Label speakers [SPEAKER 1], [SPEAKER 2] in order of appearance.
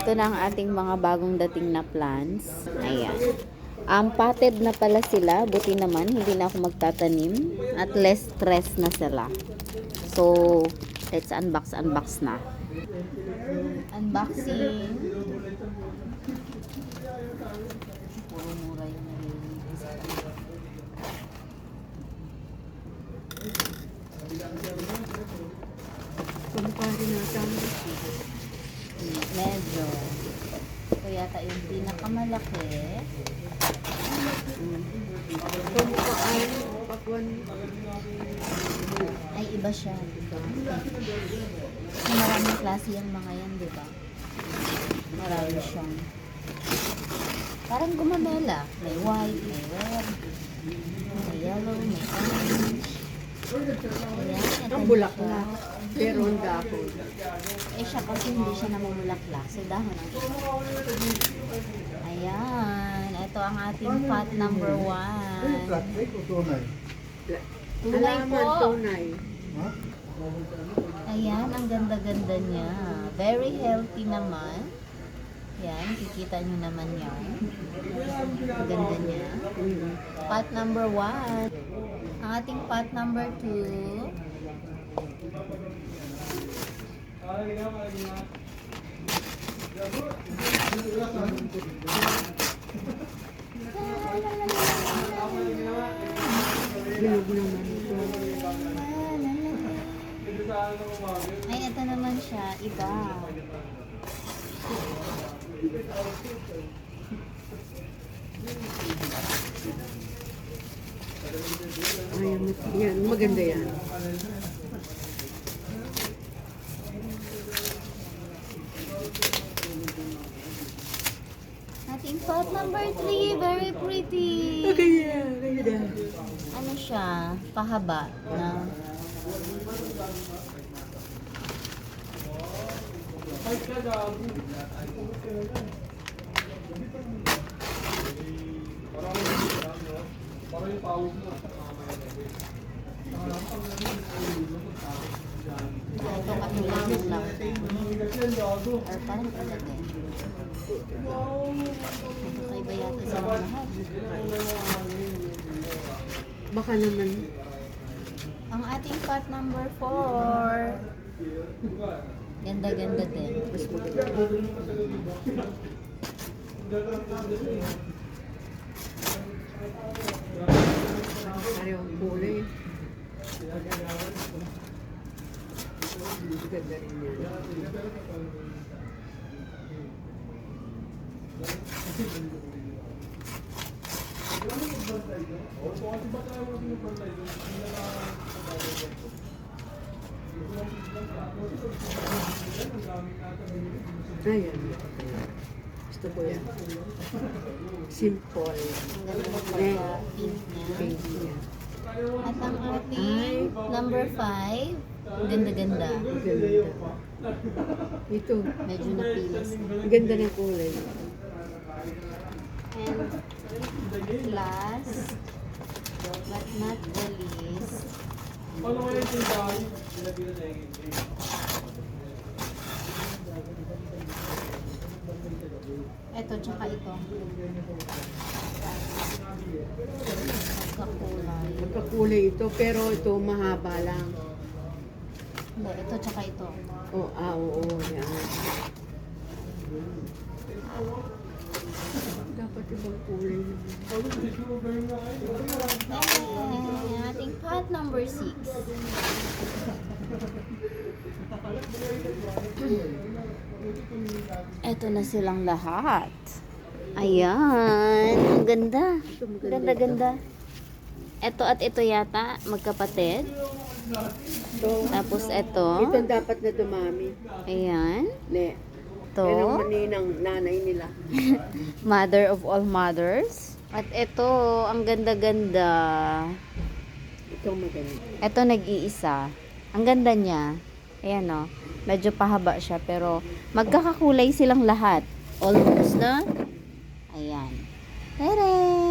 [SPEAKER 1] Ito na ang ating mga bagong dating na plants. Ayan. Potted na pala sila. Buti naman, hindi na ako magtatanim. At less stress na sila. So, let's unbox na. Unboxing. Puro mura yung nalilinis.
[SPEAKER 2] Kumpare natin.
[SPEAKER 1] Medyo. Ito yata yung pinakamalaki.
[SPEAKER 2] Kumukhaan, pakwan.
[SPEAKER 1] Ay, iba siya. Diba? Kasi maraming klase yung mga yan, diba? Marami siyang. Parang gumamela. May white, may red, may yellow, may orange. Ayan,
[SPEAKER 2] Ang bulaklak. Pero ang dako.
[SPEAKER 1] Eh siya kasi hindi siya namumulaklak. So, dahon ang ayan. Ito ang ating pot number 1.
[SPEAKER 3] Plastic o tunay?
[SPEAKER 1] Tunay
[SPEAKER 2] Alaman,
[SPEAKER 1] po.
[SPEAKER 2] tunay.
[SPEAKER 3] Ha?
[SPEAKER 1] Ayan, ang ganda-ganda niya. Very healthy naman. Yan, kikita nyo naman yan. Ang ganda niya. Pot number 1. Ang ating pot number 2.
[SPEAKER 2] Bilog naman ito.
[SPEAKER 1] Ay, ito naman siya. Iba.
[SPEAKER 2] Ay, yan. Maganda yan.
[SPEAKER 1] Ating pot number 3. Very pretty.
[SPEAKER 2] Kaya, kaya.
[SPEAKER 1] Ano siya? Pahaba na. Ito katulad lang. Or parang talaga. Magkakaiba yata sa mga lahat.
[SPEAKER 2] Baka naman.
[SPEAKER 1] Ang ating pot number 4. Ganda-ganda din.
[SPEAKER 2] Mas maganda. Parehong kulay. Ganda rin yan. Ayan. Gusto ko yan. Simple.
[SPEAKER 1] Ang ganda ng pagka-pink niya.
[SPEAKER 2] Pink niya.
[SPEAKER 1] At ang ating number 5. Ganda-ganda.
[SPEAKER 2] Ganda. Ito.
[SPEAKER 1] Medyo napilas.
[SPEAKER 2] Ganda ng kulay.
[SPEAKER 1] And last, but not the least, ito tsaka ito. Magkakulay.
[SPEAKER 2] Magkakulay ito, pero ito mahaba lang.
[SPEAKER 1] Hindi, ito tsaka ito.
[SPEAKER 2] Oo, oo, yan. Dapat ibang kulay naman.
[SPEAKER 1] And ating pot number 6. Ito na silang lahat. Ayan. Ang ganda. Ganda-ganda. Ito at ito yata, magkapatid.
[SPEAKER 2] Ito,
[SPEAKER 1] Tapos ito.
[SPEAKER 2] ito dapat na dumami.
[SPEAKER 1] Ayan.
[SPEAKER 2] Ne.
[SPEAKER 1] Ito.
[SPEAKER 2] Yan ang maninang nanay nila.
[SPEAKER 1] Mother of all mothers. At ito, ang ganda-ganda.
[SPEAKER 2] Ito maganda.
[SPEAKER 1] Ito nag-iisa. Ang ganda niya. Ayan o. Medyo pahaba siya pero magkakakulay silang lahat. Almost na. Ayan. Tere!